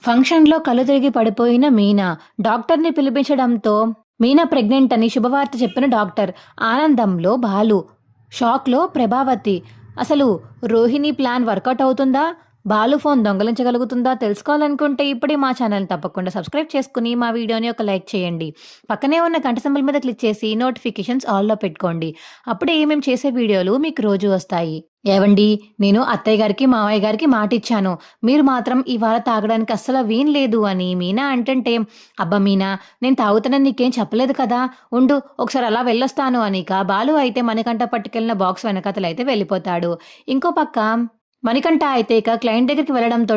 ఫంక్షన్లో కళ్ళు తిరిగి పడిపోయిన మీనా డాక్టర్ని పిలిపించడంతో మీనా ప్రెగ్నెంట్ అని శుభవార్త చెప్పిన డాక్టర్. ఆనందంలో బాలు, షాక్లో ప్రభావతి. అసలు రోహిణి ప్లాన్ వర్కౌట్ అవుతుందా? బాలు ఫోన్ దొంగలించగలుగుతుందా? తెలుసుకోవాలనుకుంటే ఇప్పుడే మా ఛానల్ తప్పకుండా సబ్స్క్రైబ్ చేసుకుని మా వీడియోని ఒక లైక్ చేయండి. పక్కనే ఉన్న గంట సింబల్ మీద క్లిక్ చేసి నోటిఫికేషన్స్ ఆల్లో పెట్టుకోండి. అప్పుడే మేము చేసే వీడియోలు మీకు రోజు వస్తాయి. ఏవండి, నేను అత్తయ్య గారికి మావయ్య గారికి మాట ఇచ్చాను, మీరు మాత్రం ఇవాళ తాగడానికి అస్సలు వీన్లేదు అని మీనా అంటుంటే, అబ్బా మీనా, నేను తాగుతానని నీకేం చెప్పలేదు కదా, ఉండు ఒకసారి అలా వెళ్ళొస్తాను అనిక బాలు అయితే మణికంఠ పట్టుకెళ్ళిన బాక్స్ వెనకతలైతే వెళ్ళిపోతాడు. ఇంకో పక్క మణికంఠ అయితే ఇక క్లయింట్ దగ్గరికి వెళ్ళడంతో,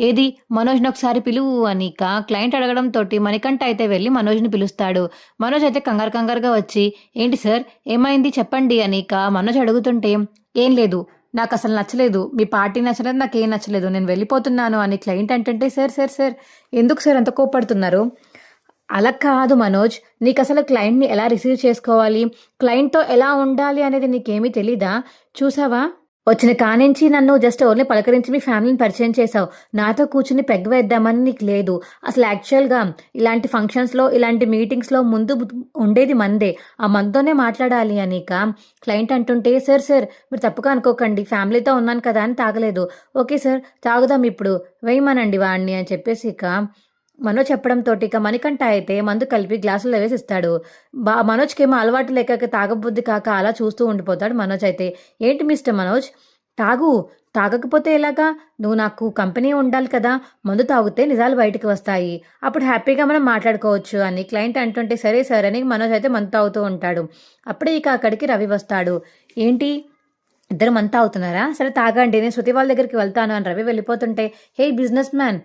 ఏది మనోజ్ని ఒకసారి పిలువు అనిక క్లయింట్ అడగడంతో మణికంఠ అయితే వెళ్ళి మనోజ్ని పిలుస్తాడు. మనోజ్ అయితే కంగారుగా వచ్చి, ఏంటి సార్ ఏమైంది చెప్పండి అనిక మనోజ్ అడుగుతుంటే, ఏం లేదు, నాకు అసలు నచ్చలేదు, మీ పార్టీ నచ్చలేదు, నాకేం నచ్చలేదు, నేను వెళ్ళిపోతున్నాను అని క్లయింట్ అంటుంటే, సార్ ఎందుకు సార్ అంత కోప్పడుతున్నారు? అలా కాదు మనోజ్, నీకు అసలు క్లయింట్ని ఎలా రిసీవ్ చేసుకోవాలి, క్లయింట్తో ఎలా ఉండాలి అనేది నీకేమీ తెలీదా? చూసావా, వచ్చిన కానించి నన్ను జస్ట్ ఓన్లీ పలకరించి మీ ఫ్యామిలీని పరిచయం చేసావు, నాతో కూర్చుని పెగ్ వేద్దామని నీకు లేదు. అసలు యాక్చువల్గా ఇలాంటి ఫంక్షన్స్లో ఇలాంటి మీటింగ్స్లో ముందు ఉండేది మందే, ఆ మందుతోనే మాట్లాడాలి అనిక క్లయింట్ అంటుంటే, సార్ మీరు తప్పుగా అనుకోకండి, ఫ్యామిలీతో ఉన్నాను కదా అని తాగలేదు. ఓకే సార్, తాగుదాం ఇప్పుడు, వేయమనండి వాడిని అని చెప్పేసి ఇక మనోజ్ చెప్పడంతో ఇక మణికంఠ అయితే మందు కలిపి గ్లాసులో వేసిస్తాడు. మనోజ్కేమో అలవాటు లేక తాగబుద్ధి కాక అలా చూస్తూ ఉండిపోతాడు. మనోజ్ అయితే, ఏంటి మిస్టర్ మనోజ్, తాగకపోతే ఎలాగా, నువ్వు నాకు కంపెనీ ఉండాలి కదా, మందు తాగితే నిజాలు బయటకు వస్తాయి, అప్పుడు హ్యాపీగా మనం మాట్లాడుకోవచ్చు అని క్లయింట్ అంటుంటే, సరే సార్ అని మనోజ్ అయితే మందు తాగుతూ ఉంటాడు. అప్పుడే ఇక అక్కడికి రవి వస్తాడు. ఏంటి ఇద్దరు మందు తాగుతున్నారా, సరే తాగండి, నేను శృతి వాళ్ళ దగ్గరికి వెళ్తాను అని రవి వెళ్ళిపోతుంటే, హే బిజినెస్ మ్యాన్,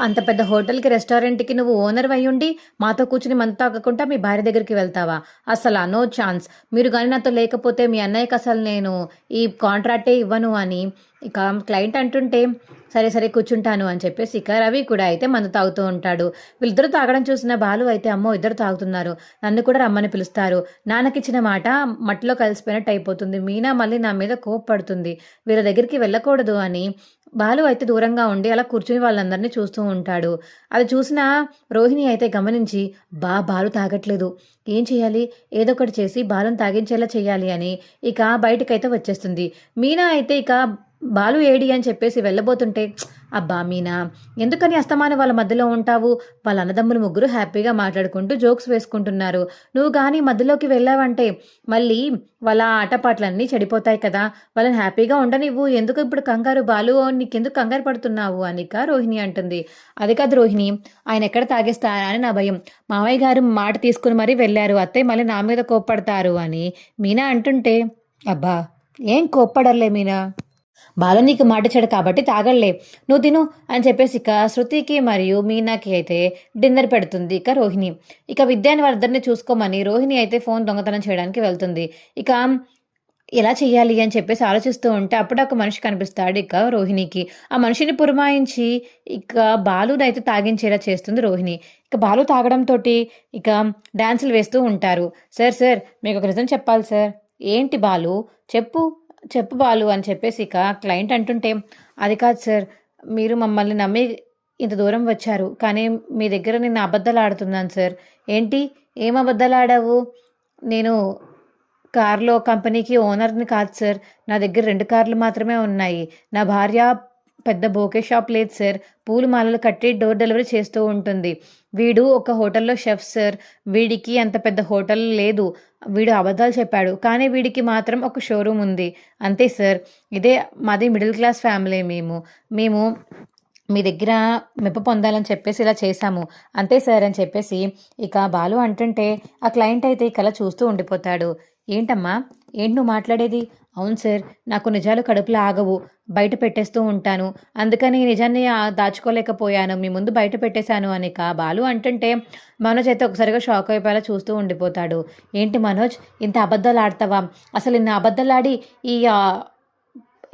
అంత పెద్ద హోటల్కి రెస్టారెంట్కి నువ్వు ఓనర్ అయ్యుండి మాతో కూర్చుని మందు తాగకుండా మీ భార్య దగ్గరికి వెళ్తావా? అసలు నో ఛాన్స్, మీరు కానీ నాతో లేకపోతే మీ అన్నయ్యకి అసలు నేను ఈ కాంట్రాక్టే ఇవ్వను అని ఇక క్లయింట్ అంటుంటే, సరే కూర్చుంటాను అని చెప్పేసి ఇక రవి కూడా అయితే మందు తాగుతూ ఉంటాడు. వీళ్ళిద్దరూ తాగడం చూసిన బాలు అయితే, అమ్మో ఇద్దరు తాగుతున్నారు, నన్ను కూడా రమ్మని పిలుస్తారు, నాన్నకిచ్చిన మాట మట్టిలో కలిసిపోయినట్టు అయిపోతుంది, మీనా మళ్ళీ నా మీద కోప్పడుతుంది, వీళ్ళ దగ్గరికి వెళ్ళకూడదు అని బాలు అయితే దూరంగా ఉండి అలా కూర్చుని వాళ్ళందరినీ చూస్తూ ఉంటాడు. అది చూసిన రోహిణి అయితే గమనించి, బాలు తాగట్లేదు, ఏం చేయాలి, ఏదో ఒకటి చేసి బాలుని తాగించేలా చేయాలి అని ఇక బయటకైతే వచ్చేస్తుంది. మీనా అయితే ఇక బాలు ఏడి అని చెప్పేసి వెళ్ళబోతుంటే, అబ్బా మీనా, ఎందుకని అస్తమానం వాళ్ళ మధ్యలో ఉంటావు, వాళ్ళ అన్నదమ్ములు ముగ్గురు హ్యాపీగా మాట్లాడుకుంటూ జోక్స్ వేసుకుంటున్నారు, నువ్వు కానీ మధ్యలోకి వెళ్ళావంటే మళ్ళీ వాళ్ళ ఆటపాటలన్నీ చెడిపోతాయి కదా, వాళ్ళని హ్యాపీగా ఉండనివ్వు, ఎందుకు ఇప్పుడు కంగారు, బాలు నీకెందుకు కంగారు పడుతున్నావు అనిక రోహిణి అంటుంది. అది కాదు రోహిణి, ఆయన ఎక్కడ తాగేస్తారా అని నా భయం, మావయ్య గారు మాట తీసుకుని మరీ వెళ్ళారు, అత్తయ్య మళ్ళీ నా మీద కోప్పడతారు అని మీనా అంటుంటే, అబ్బా ఏం కోప్పడర్లే మీనా, బాలు నీకు మాట ఇచ్చాడు కాబట్టి తాగలే, నువ్వు తిను అని చెప్పేసి ఇక శృతికి మరియు మీనాకి అయితే డిన్నర్ పెడుతుంది ఇక రోహిణి. ఇక విద్యాని వాళ్ళిద్దరిని చూసుకోమని రోహిణి అయితే ఫోన్ దొంగతనం చేయడానికి వెళ్తుంది. ఇక ఎలా చెయ్యాలి అని చెప్పేసి ఆలోచిస్తూ ఉంటే అప్పుడు ఒక మనిషి కనిపిస్తాడు ఇక రోహిణికి. ఆ మనిషిని పురమాయించి ఇక బాలుని అయితే తాగించేలా చేస్తుంది రోహిణి. ఇక బాలు తాగడంతో ఇక డాన్సులు వేస్తూ ఉంటారు. సార్ మీకు ఒక నిజం చెప్పాలి సార్. ఏంటి బాలు, చెప్పు బాలు అని చెప్పేసి ఇక క్లయింట్ అంటుంటే, అది కాదు సార్, మీరు మమ్మల్ని నమ్మి ఇంత దూరం వచ్చారు, కానీ మీ దగ్గర నేను అబద్ధాలు ఆడుతున్నాను సార్. ఏంటి, ఏం అబద్ధాలు ఆడావు? నేను కార్లో కంపెనీకి ఓనర్ని కాదు సార్, నా దగ్గర 2 కార్లు మాత్రమే ఉన్నాయి, నా భార్య పెద్ద బోకే షాప్ లేదు సార్, పూలు మాలలు కట్టి డోర్ డెలివరీ చేస్తూ ఉంటుంది, వీడు ఒక హోటల్లో షెఫ్ సార్, వీడికి అంత పెద్ద హోటల్ లేదు, వీడు అబద్ధాలు చెప్పాడు, కానీ వీడికి మాత్రం ఒక షోరూమ్ ఉంది, అంతే సార్, ఇదే మాది మిడిల్ క్లాస్ ఫ్యామిలీ, మేము మీ దగ్గర మెప్పు పొందాలని చెప్పేసి ఇలా చేశాము, అంతే సార్ అని చెప్పేసి ఇక బాలు అంటుంటే ఆ క్లయింట్ అయితే ఇక అలా చూస్తూ ఉండిపోతాడు. ఏంటమ్మా, ఏంటి నువ్వు మాట్లాడేది? అవును సార్, నాకు నిజాలు కడుపులో ఆగవు, బయట పెట్టేస్తూ ఉంటాను, అందుకని ఈ నిజాన్ని దాచుకోలేకపోయాను, మీ ముందు బయట పెట్టేశాను అని బాలు అంటుంటే మనోజ్ అయితే ఒకసారిగా షాక్ అయిపోయేలా చూస్తూ ఉండిపోతాడు. ఏంటి మనోజ్, ఇంత అబద్ధాలు ఆడతావా? అసలు ఇన్ని అబద్ధాలు ఆడి ఈ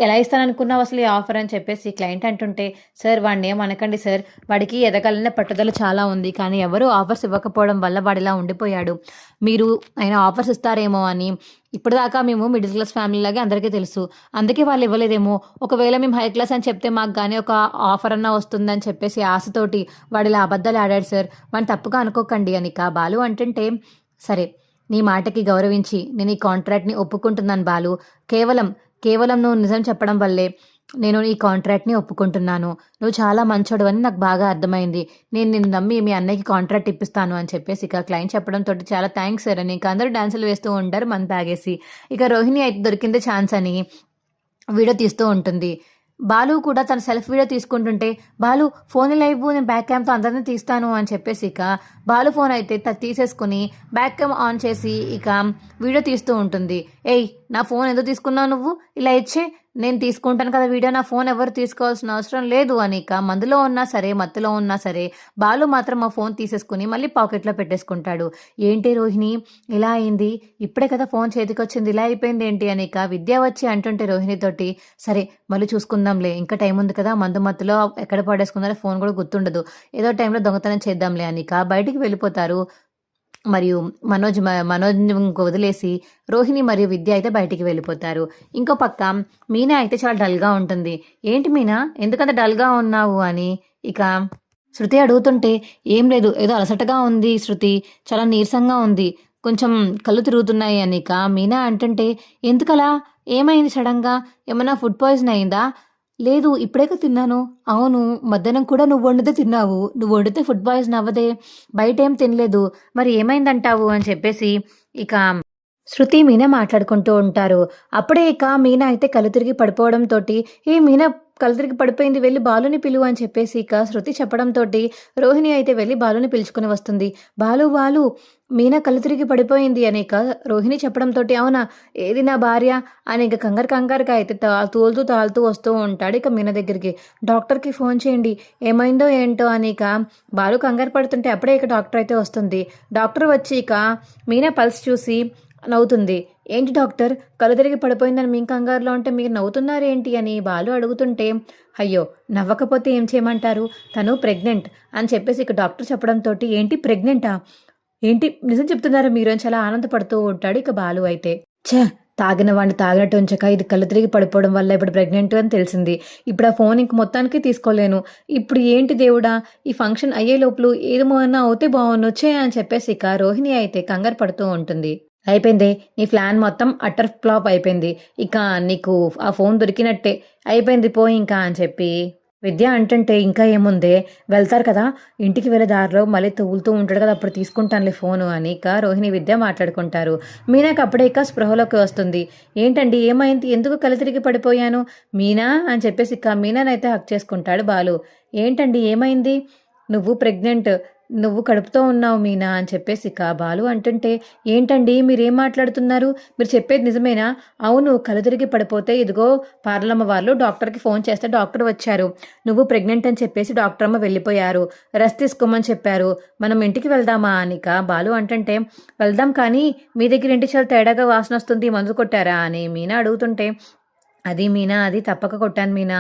ఎలా ఇస్తాననుకున్నావు అసలు ఈ ఆఫర్ అని చెప్పేసి క్లయింట్ అంటుంటే, సార్ వాడిని ఏమనకండి సార్, వాడికి ఎదగాలనే పట్టుదల చాలా ఉంది, కానీ ఎవరు ఆఫర్స్ ఇవ్వకపోవడం వల్ల వాడు ఇలా ఉండిపోయాడు. మీరు ఆయన ఆఫర్స్ ఇస్తారేమో అని ఇప్పటిదాకా మేము మిడిల్ క్లాస్ ఫ్యామిలీ లాగే అందరికీ తెలుసు, అందుకే వాళ్ళు ఇవ్వలేదేమో. ఒకవేళ మేము హై క్లాస్ అని చెప్తే మాకు కానీ ఒక ఆఫర్ అన్నా వస్తుందని చెప్పేసి ఆశతోటి వాడు ఇలా అబద్ధాలు ఆడాడు సార్, వాడిని తప్పుగా అనుకోకండి అని బాలు అంటుంటే, సరే నీ మాటకి గౌరవించి నేను ఈ కాంట్రాక్ట్ని ఒప్పుకుంటున్నాను బాలు. కేవలం నువ్వు నిజం చెప్పడం వల్లే నేను ఈ కాంట్రాక్ట్ని ఒప్పుకుంటున్నాను. నువ్వు చాలా మంచోడు అని నాకు బాగా అర్థమైంది. నేను నిన్ను నమ్మి మీ అన్నయ్యకి కాంట్రాక్ట్ ఇప్పిస్తాను అని చెప్పేసి క్లయింట్ చెప్పడంతో చాలా థ్యాంక్స్ సార్ అని అందరూ డాన్సులు వేస్తూ ఉంటారు మందు తాగేసి. రోహిణి అయితే దొరికిందే ఛాన్స్ అని వీడియో తీస్తూ ఉంటుంది. బాలు కూడా తన సెల్ఫ్ వీడియో తీసుకుంటుంటే, బాలు ఫోన్ లైవ్ నేను బ్యాక్ క్యామ్తో అందరినీ తీస్తాను అని చెప్పేసి బాలు ఫోన్ అయితే తీసేసుకుని బ్యాక్ క్యామ్ ఆన్ చేసి వీడియో తీస్తూ ఉంటుంది. ఏయ్ నా ఫోన్ ఎందుకు తీసుకున్నావు నువ్వు, ఇలా ఇచ్చే నేను తీసుకుంటాను కదా వీడియో, నా ఫోన్ ఎవరు తీసుకోవాల్సిన అవసరం లేదు అని మందులో ఉన్నా సరే మత్తులో ఉన్నా సరే బాలు మాత్రం ఆ ఫోన్ తీసేసుకుని మళ్ళీ పాకెట్లో పెట్టేసుకుంటాడు. ఏంటి రోహిణి ఇలా అయింది, ఇప్పుడే కదా ఫోన్ చేతికి వచ్చింది, ఇలా అయిపోయింది ఏంటి అని విద్య వచ్చి అంటుంటే రోహిణితోటి, సరే మళ్ళీ చూసుకుందాంలే, ఇంకా టైం ఉంది కదా, మందు మత్తులో ఎక్కడ పడేసుకుందారో ఫోన్ కూడా గుర్తుండదు, ఏదో టైంలో దొంగతనం చేద్దాంలే అని బయటికి వెళ్ళిపోతారు. మరియు మనోజ్ వదిలేసి రోహిణి మరియు విద్య అయితే బయటికి వెళ్ళిపోతారు. ఇంకో పక్క మీనా అయితే చాలా డల్గా ఉంటుంది. ఏంటి మీనా ఎందుకంత డల్గా ఉన్నావు అని శృతి అడుగుతుంటే, ఏం లేదు ఏదో అలసటగా ఉంది శృతి, చాలా నీరసంగా ఉంది, కొంచెం కళ్ళు తిరుగుతున్నాయి అని మీనా అంటుంటే, ఎందుకలా, ఏమైంది సడన్గా, ఏమన్నా ఫుడ్ పాయిజన్ అయిందా? లేదు ఇప్పుడే తిన్నాను. అవును మధ్యాహ్నం కూడా నువ్వు వండితే తిన్నావు, నువ్వు వండితే ఫుడ్ పాయిజన్ అవ్వదే, బయట ఏం తినలేదు, మరి ఏమైందంటావు అని చెప్పేసి శృతి మీనా మాట్లాడుకుంటూ ఉంటారు. అప్పుడే మీనా అయితే కళ్ళు తిరిగి పడిపోవడంతో, మీనా కళ్ళు తిరిగి పడిపోయింది, వెళ్ళి బాలుని పిలువు అని చెప్పేసి శృతి చెప్పడంతో రోహిణి అయితే వెళ్ళి బాలుని పిలుచుకుని వస్తుంది. బాలు మీనా కళ్ళు తిరిగి పడిపోయింది అని రోహిణి చెప్పడంతో, అవునా ఏది నా భార్య అని కంగారుగా అయితే తాలుతూ వస్తూ ఉంటాడు మీనా దగ్గరికి. డాక్టర్కి ఫోన్ చేయండి, ఏమైందో ఏంటో అని బాలు కంగారు పడుతుంటే అప్పుడే డాక్టర్ అయితే వస్తుంది. డాక్టర్ వచ్చి మీనా పల్స్ చూసి నవ్వుతుంది. ఏంటి డాక్టర్ కళ్ళు తిరిగి పడిపోయిందని మీ కంగారులో ఉంటే మీరు నవ్వుతున్నారేంటి అని బాలు అడుగుతుంటే, అయ్యో నవ్వకపోతే ఏం చేయమంటారు, తను ప్రెగ్నెంట్ అని చెప్పేసి డాక్టర్ చెప్పడంతో, ఏంటి ప్రెగ్నెంటా, ఏంటి నిజం చెప్తున్నారా మీరు అని చాలా ఆనందపడుతూ ఉంటాడు బాలు అయితే. తాగిన వాడిని తాగినట్టు ఉంచక ఇది కళ్ళు తిరిగి పడిపోవడం వల్ల ఇప్పుడు ప్రెగ్నెంట్ అని తెలిసింది, ఇప్పుడు ఆ ఫోన్ ఇంక మొత్తానికి తీసుకోలేను, ఇప్పుడు ఏంటి దేవుడా ఈ ఫంక్షన్ అయ్యే లోపల ఏదేమన్నా అవుతే బాగుండు వచ్చే అని చెప్పేసి రోహిణి అయితే కంగారు పడుతూ ఉంటుంది. అయిపోయింది నీ ప్లాన్ మొత్తం అటర్ ఫ్లాప్ అయిపోయింది, నీకు ఆ ఫోన్ దొరికినట్టే అయిపోయింది పో అని చెప్పి విద్య అంటుంటే, ఇంకా ఏముందే వెళ్తారు కదా ఇంటికి వెళ్ళే దారిలో మళ్ళీ తూలుతూ ఉంటాడు కదా అప్పుడు తీసుకుంటానులే ఫోను అని రోహిణి విద్య మాట్లాడుకుంటారు. మీనాకు అప్పుడే స్పృహలోకి వస్తుంది. ఏంటండి ఏమైంది, ఎందుకు కళ్ళు తిరిగి పడిపోయాను మీనా అని చెప్పేసి మీనానైతే హక్ చేసుకుంటాడు బాలు. ఏంటండి ఏమైంది, నువ్వు ప్రెగ్నెంట్, నువ్వు కడుపుతో ఉన్నావు మీనా అని చెప్పేసి బాలు అంటుంటే, ఏంటండి మీరేం మాట్లాడుతున్నారు, మీరు చెప్పేది నిజమేనా? అవును కళ్ళు తిరిగి పడిపోతే ఇదిగో పార్లమ్మ వాళ్ళు డాక్టర్కి ఫోన్ చేస్తే డాక్టర్ వచ్చారు, నువ్వు ప్రెగ్నెంట్ అని చెప్పేసి డాక్టర్ అమ్మ వెళ్ళిపోయారు, రెస్ట్ తీసుకోమని చెప్పారు, మనం ఇంటికి వెళ్దామా అని బాలు అంటుంటే, వెళ్దాం కానీ మీ దగ్గర ఇంటి చాలా తేడాగా వాసన వస్తుంది, మందు కొట్టారా అని మీనా అడుగుతుంటే, అది మీనా అది తప్పక కొట్టాను మీనా,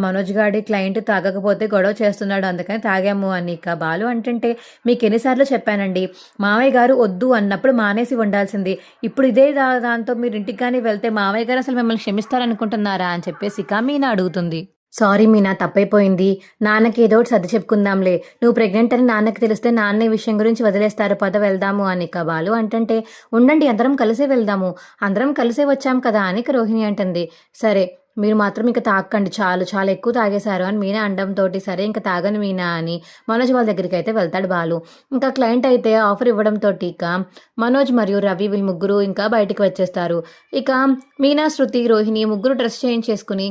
మనోజ్ గాడి క్లయింట్ తాగకపోతే గొడవ చేస్తున్నాడు అందుకని తాగాము అని బాలు అంటుంటే, మీకు ఎన్నిసార్లు చెప్పానండి మావయ్య గారు వద్దు అన్నప్పుడు మానేసి ఉండాల్సింది, ఇప్పుడు ఇదే దాంతో మీరు ఇంటికి కానీ వెళ్తే మావయ్య గారు అసలు మిమ్మల్ని క్షమిస్తారనుకుంటున్నారా అని చెప్పేసి మీనా అడుగుతుంది. సారీ మీనా తప్పైపోయింది, నాన్నకి ఏదో ఒకటి సర్ది చెప్పుకుందాంలే, నువ్వు ప్రెగ్నెంట్ అని నాన్నకి తెలిస్తే నాన్న ఈ విషయం గురించి వదిలేస్తారు, పద వెళ్దాము అని బాలు అంటుంటే, ఉండండి అందరం కలిసే వెళ్దాము, అందరం కలిసే వచ్చాం కదా అని రోహిణి అంటుంది. సరే మీరు మాత్రం ఇంకా తాగకండి, చాలా ఎక్కువ తాగేశారు అని మీనా అనడంతో, సరే ఇంకా తాగను మీనా అని మనోజ్ వాళ్ళ దగ్గరికి అయితే వెళ్తాడు బాలు. ఇంకా క్లయింట్ అయితే ఆఫర్ ఇవ్వడంతో మనోజ్ మరియు రవి వీళ్ళు ముగ్గురు బయటికి వచ్చేస్తారు. మీనా శృతి రోహిణి ముగ్గురు డ్రెస్ చేంజ్ చేసుకుని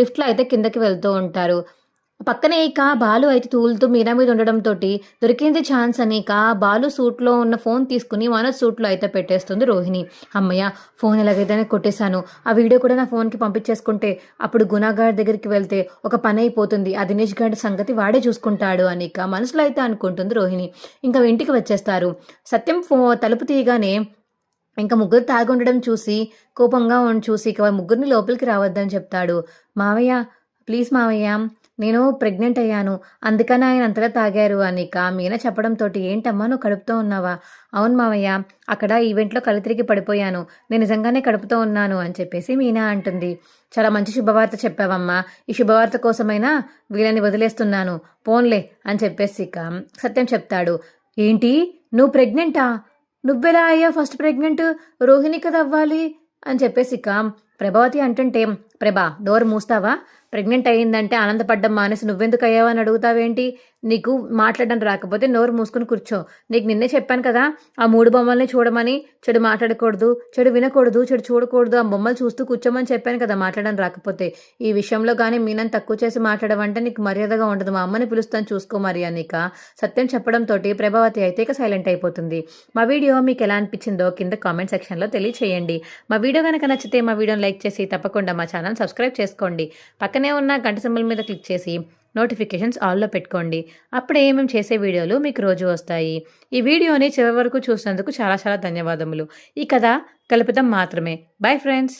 లిఫ్ట్లో అయితే కిందకి వెళ్తూ ఉంటారు. పక్కనే బాలు అయితే తూలుతూ మీనా మీద ఉండడంతో దొరికింది ఛాన్స్ అని బాలు సూట్లో ఉన్న ఫోన్ తీసుకుని మనోజ్ సూట్లో అయితే పెట్టేస్తుంది రోహిణి. అమ్మయ్య ఫోన్ ఎలాగైతే కొట్టేశాను, ఆ వీడియో కూడా నా ఫోన్కి పంపించేసుకుంటే అప్పుడు గుణాగాడి దగ్గరికి వెళ్తే ఒక పని అయిపోతుంది, ఆ దినేష్ గారి సంగతి వాడే చూసుకుంటాడు అని మనసులో అయితే అనుకుంటుంది రోహిణి. ఇంకా ఇంటికి వచ్చేస్తారు. సత్యం తలుపు తీయగానే ఇంకా ముగ్గురు తాగుండడం చూసి కోపంగా చూసి ఇక ముగ్గురిని లోపలికి రావద్దని చెప్తాడు. మావయ్య ప్లీజ్ మావయ్య నేను ప్రెగ్నెంట్ అయ్యాను అందుకని ఆయన అంతలా తాగారు అని ఇక మీనా చెప్పడంతో ఏంటమ్మా నువ్వు కడుపుతో ఉన్నావా? అవును మావయ్య అక్కడ ఈవెంట్లో కళ్ళు తిరిగి పడిపోయాను నేను నిజంగానే కడుపుతో ఉన్నాను అని చెప్పేసి మీనా అంటుంది. చాలా మంచి శుభవార్త చెప్పావమ్మా ఈ శుభవార్త కోసమైనా వీళ్ళని వదిలేస్తున్నాను పోన్లే అని చెప్పేసి ఇక సత్యం చెప్తాడు. ఏంటి నువ్వు ప్రెగ్నెంటా? నువ్వెలా అయ్యావు ఫస్ట్ ప్రెగ్నెంట్? రోహిణి కదా అవ్వాలి అని చెప్పేసి ఇక ప్రభావతి అంటుంటే ప్రభా డోర్ మూస్తావా? ప్రెగ్నెంట్ అయ్యిందంటే ఆనందపడ్డం మానేసి నువ్వెందుకు అయ్యావు అని అడుగుతావేంటి? నీకు మాట్లాడడం రాకపోతే నోరు మూసుకుని కూర్చో. నీకు నిన్నే చెప్పాను కదా ఆ 3 బొమ్మల్ని చూడమని. చెడు మాట్లాడకూడదు, చెడు వినకూడదు, చెడు చూడకూడదు, ఆ బొమ్మలు చూస్తూ కూర్చోమని చెప్పాను కదా మాట్లాడడం రాకపోతే. ఈ విషయంలో కానీ మీనని తక్కువ చేసి మాట్లాడమంటే నీకు మర్యాదగా ఉండదు. మా అమ్మని పిలుస్తాను చూసుకో మరి అని ఇక సత్యం చెప్పడంతో ప్రభావతి అయితే ఇక సైలెంట్ అయిపోతుంది. మా వీడియో మీకు ఎలా అనిపించిందో కింద కామెంట్ సెక్షన్లో తెలియచేయండి. మా వీడియో కనుక నచ్చితే మా వీడియోని లైక్ చేసి తప్పకుండా మా ఛానల్ సబ్స్క్రైబ్ చేసుకోండి. పక్కనే ఉన్న గంట సింబల్ మీద క్లిక్ చేసి నోటిఫికేషన్స్ ఆల్లో పెట్టుకోండి. అప్పుడే మేము చేసే వీడియోలు మీకు రోజు వస్తాయి. ఈ వీడియోని చివరి వరకు చూసినందుకు చాలా చాలా ధన్యవాదములు. ఈ కథ కల్పితం మాత్రమే. Bye friends.